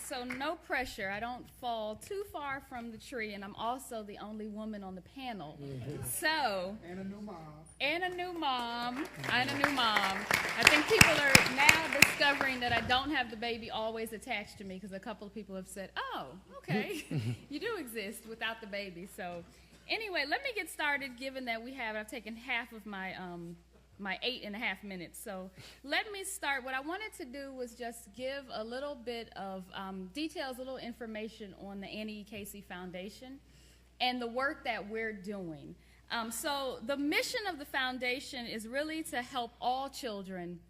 so no pressure. I don't fall too far from the tree, and I'm also the only woman on the panel. So, And a new mom. And a new mom. I think people are now discovering that I don't have the baby always attached to me, because a couple of people have said, oh, okay, you do exist without the baby. So anyway, let me get started, given that I've taken half of my 8.5 minutes. So let me start. What I wanted to do was just give a little bit of details, a little information on the Annie E. Casey Foundation and the work that we're doing. So the mission of the foundation is really to help all children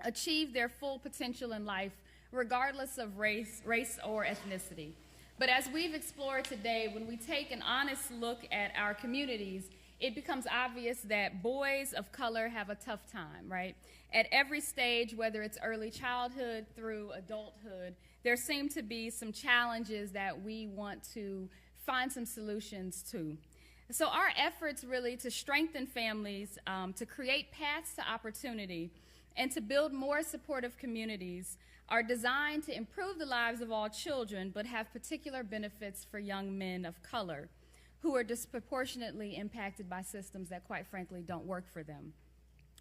achieve their full potential in life, regardless of race or ethnicity. But as we've explored today, when we take an honest look at our communities, it becomes obvious that boys of color have a tough time, right? At every stage, whether it's early childhood through adulthood, there seem to be some challenges that we want to find some solutions to. So our efforts really to strengthen families, to create paths to opportunity, and to build more supportive communities are designed to improve the lives of all children, but have particular benefits for young men of color who are disproportionately impacted by systems that, quite frankly, don't work for them.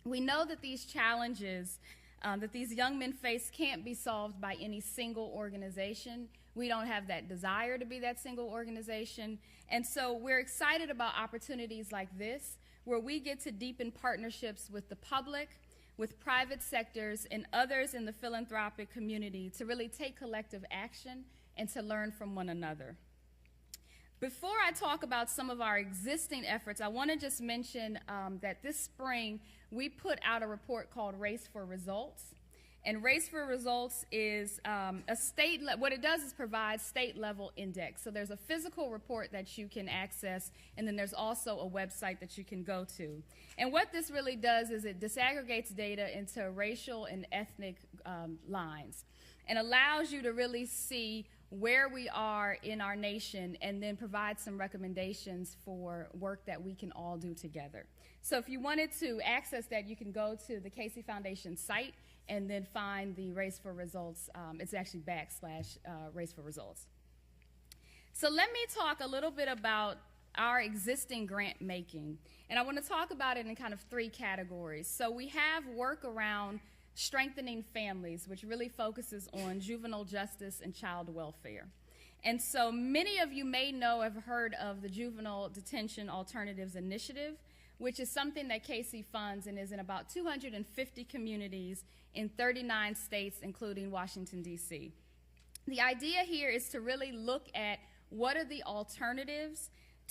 We know that these challenges that these young men face can't be solved by any single organization. We don't have that desire to be that single organization. And so we're excited about opportunities like this, where we get to deepen partnerships with the public, with private sectors, and others in the philanthropic community to really take collective action and to learn from one another. Before I talk about some of our existing efforts, I want to just mention that this spring we put out a report called Race for Results. And Race for Results is what it does is provide state-level index. So there's a physical report that you can access, and then there's also a website that you can go to. And what this really does is it disaggregates data into racial and ethnic lines and allows you to really see where we are in our nation, and then provide some recommendations for work that we can all do together. So if you wanted to access that, you can go to the Casey Foundation site and then find the Race for Results. It's actually / Race for Results. So let me talk a little bit about our existing grant making. And I want to talk about it in kind of 3 categories. So we have work around strengthening families, which really focuses on juvenile justice and child welfare. And so many of you may have heard of the Juvenile Detention Alternatives Initiative, which is something that Casey funds and is in about 250 communities in 39 states, including Washington, D.C. The idea here is to really look at what are the alternatives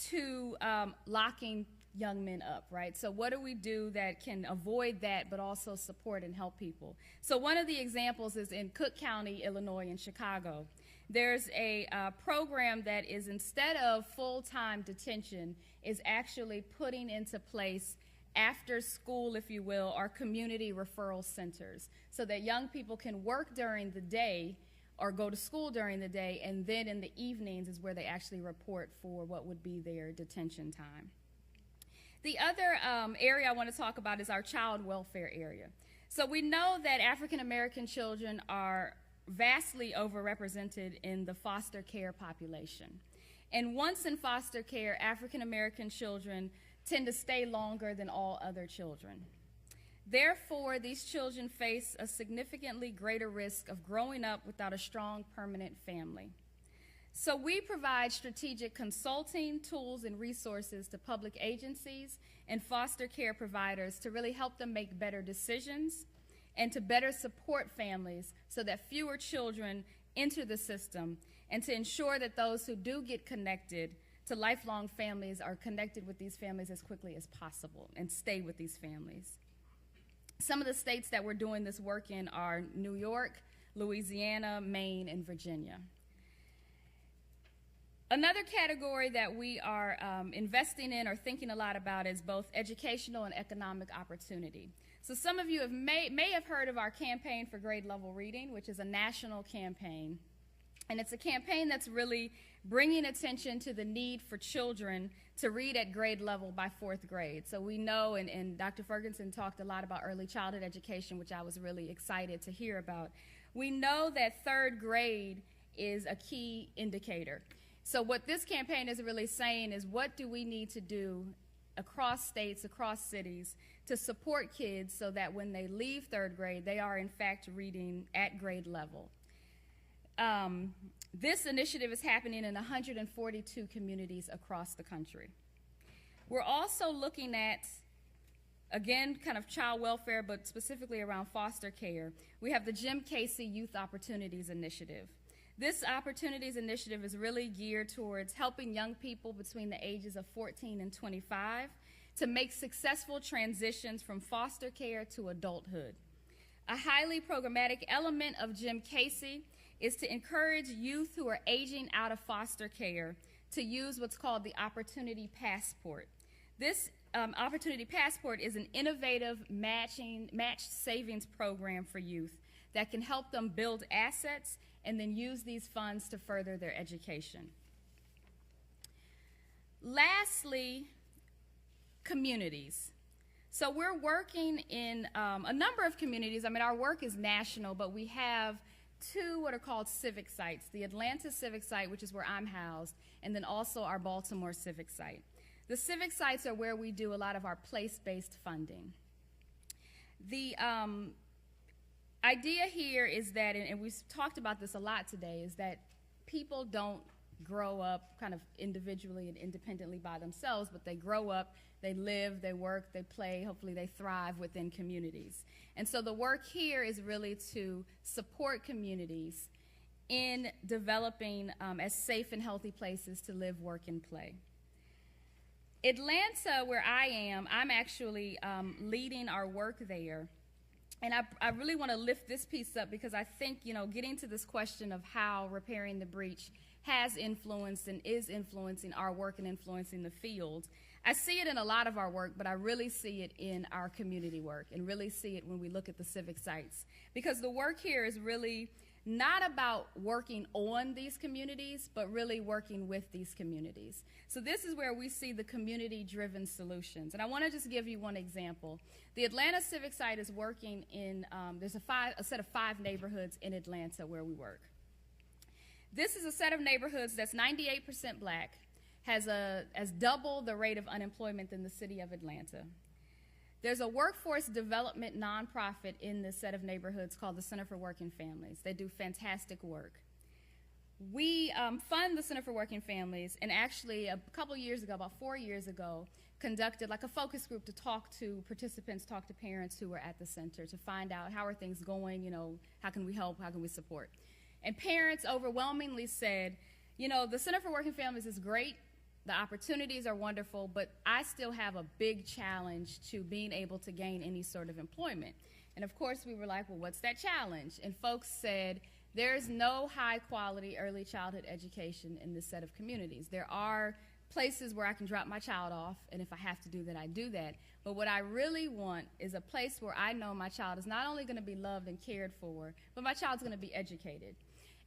to locking young men up, right? So what do we do that can avoid that but also support and help people? So one of the examples is in Cook County, Illinois, in Chicago. There's a program that is, instead of full-time detention, is actually putting into place after school, if you will, or community referral centers, so that young people can work during the day or go to school during the day, and then in the evenings is where they actually report for what would be their detention time. The other area I want to talk about is our child welfare area. So we know that African American children are vastly overrepresented in the foster care population. And once in foster care, African American children tend to stay longer than all other children. Therefore, these children face a significantly greater risk of growing up without a strong permanent family. So we provide strategic consulting, tools, and resources to public agencies and foster care providers to really help them make better decisions and to better support families so that fewer children enter the system, and to ensure that those who do get connected to lifelong families are connected with these families as quickly as possible and stay with these families. Some of the states that we're doing this work in are New York, Louisiana, Maine, and Virginia. Another category that we are investing in or thinking a lot about is both educational and economic opportunity. So some of you may have heard of our campaign for grade level reading, which is a national campaign. And it's a campaign that's really bringing attention to the need for children to read at grade level by 4th grade. So we know, and Dr. Ferguson talked a lot about early childhood education, which I was really excited to hear about. We know that 3rd grade is a key indicator. So what this campaign is really saying is, what do we need to do across states, across cities, to support kids so that when they leave third grade, they are in fact reading at grade level. This initiative is happening in 142 communities across the country. We're also looking at, again, kind of child welfare, but specifically around foster care. We have the Jim Casey Youth Opportunities Initiative. This Opportunities Initiative is really geared towards helping young people between the ages of 14 and 25 to make successful transitions from foster care to adulthood. A highly programmatic element of Jim Casey is to encourage youth who are aging out of foster care to use what's called the Opportunity Passport. This Opportunity Passport is an innovative match savings program for youth that can help them build assets and then use these funds to further their education. Lastly, communities. So we're working in a number of communities. I mean, our work is national, but we have two what are called civic sites, the Atlanta Civic Site, which is where I'm housed, and then also our Baltimore Civic Site. The civic sites are where we do a lot of our place-based funding. The idea here is that, and we've talked about this a lot today, is that people don't grow up kind of individually and independently by themselves, but they grow up, they live, they work, they play, hopefully they thrive within communities. And so the work here is really to support communities in developing as safe and healthy places to live, work, and play. Atlanta, where I am, I'm actually leading our work there. And I really want to lift this piece up because I think, you know, getting to this question of how repairing the breach has influenced and is influencing our work and influencing the field. I see it in a lot of our work, but I really see it in our community work and really see it when we look at the civic sites. Because the work here is really not about working on these communities, but really working with these communities. So this is where we see the community-driven solutions. And I want to just give you one example. The Atlanta Civic Site is working in, there's a set of 5 neighborhoods in Atlanta where we work. This is a set of neighborhoods that's 98% black, has double the rate of unemployment than the city of Atlanta. There's a workforce development nonprofit in this set of neighborhoods called the Center for Working Families. They do fantastic work. We fund the Center for Working Families, and actually a couple years ago, about 4 years ago, conducted like a focus group to talk to participants, talk to parents who were at the center to find out how are things going, you know, how can we help, how can we support. And parents overwhelmingly said, you know, the Center for Working Families is great, the opportunities are wonderful, but I still have a big challenge to being able to gain any sort of employment. And of course we were like, well, what's that challenge? And folks said, there's no high quality early childhood education in this set of communities. There are places where I can drop my child off, and if I have to do that, I do that. But what I really want is a place where I know my child is not only gonna be loved and cared for, but my child's gonna be educated.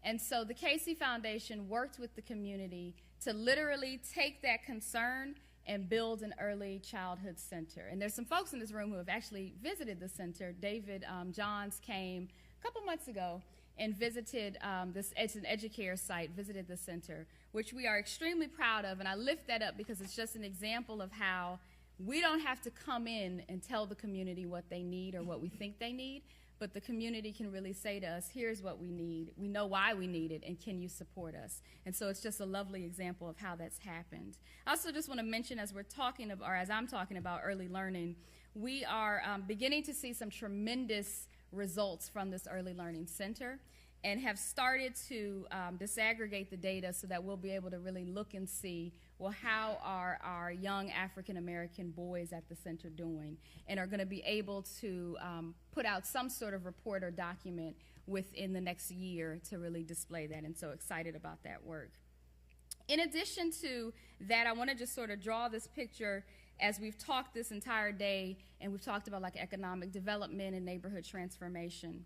And so the Casey Foundation worked with the community to literally take that concern and build an early childhood center. And there's some folks in this room who have actually visited the center. David Johns came a couple months ago and visited it's an Educare site, visited the center, which we are extremely proud of. And I lift that up because it's just an example of how we don't have to come in and tell the community what they need or what we think they need, but the community can really say to us, here's what we need, we know why we need it, and can you support us? And so it's just a lovely example of how that's happened. I also just want to mention, as we're talking about, or as I'm talking about early learning, we are beginning to see some tremendous results from this early learning center and have started to disaggregate the data so that we'll be able to really look and see, well, how are our young African-American boys at the center doing, and are going to be able to put out some sort of report or document within the next year to really display that, and so excited about that work. In addition to that, I want to just sort of draw this picture as we've talked this entire day, and we've talked about like economic development and neighborhood transformation.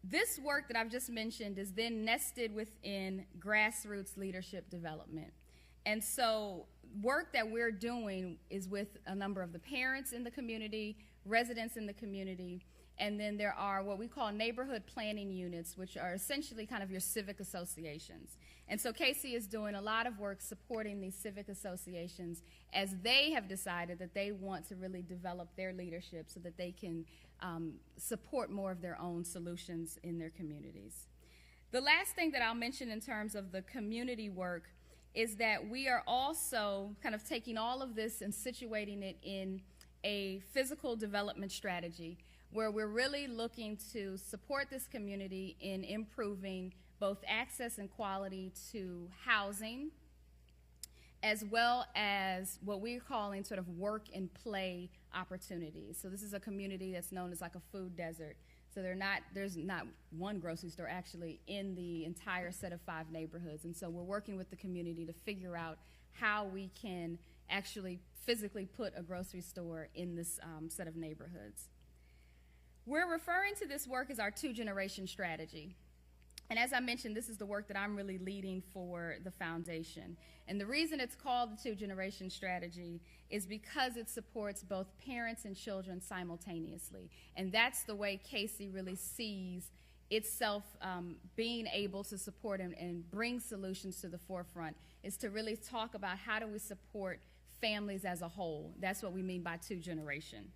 This work that I've just mentioned is then nested within grassroots leadership development. And so work that we're doing is with a number of the parents in the community, residents in the community, And then there are what we call neighborhood planning units, which are essentially kind of your civic associations. And so Casey is doing a lot of work supporting these civic associations as they have decided that they want to really develop their leadership so that they can support more of their own solutions in their communities. The last thing that I'll mention in terms of the community work is that we are also kind of taking all of this and situating it in a physical development strategy where we're really looking to support this community in improving both access and quality to housing, as well as what we're calling sort of work and play opportunities. So this is a community that's known as like a food desert. So there's not one grocery store actually in the entire set of 5 neighborhoods. And so we're working with the community to figure out how we can actually physically put a grocery store in this set of neighborhoods. We're referring to this work as our 2-generation strategy. And as I mentioned, this is the work that I'm really leading for the foundation. And the reason it's called the 2-generation strategy is because it supports both parents and children simultaneously. And that's the way Casey really sees itself being able to support and bring solutions to the forefront, is to really talk about how do we support families as a whole. That's what we mean by 2-generation.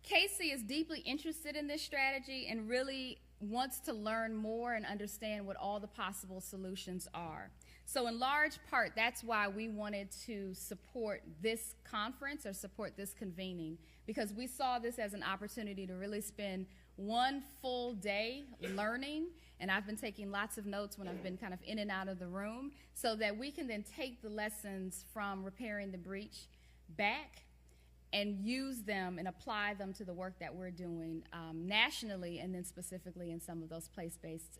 Casey is deeply interested in this strategy and really wants to learn more and understand what all the possible solutions are. So in large part, that's why we wanted to support this conference or support this convening, because we saw this as an opportunity to really spend one full day learning, and I've been taking lots of notes when I've been kind of in and out of the room, so that we can then take the lessons from repairing the breach back and use them and apply them to the work that we're doing nationally, and then specifically in some of those place-based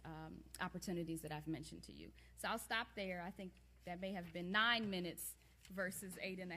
opportunities that I've mentioned to you. So I'll stop there. I think that may have been 9 minutes versus 8.5.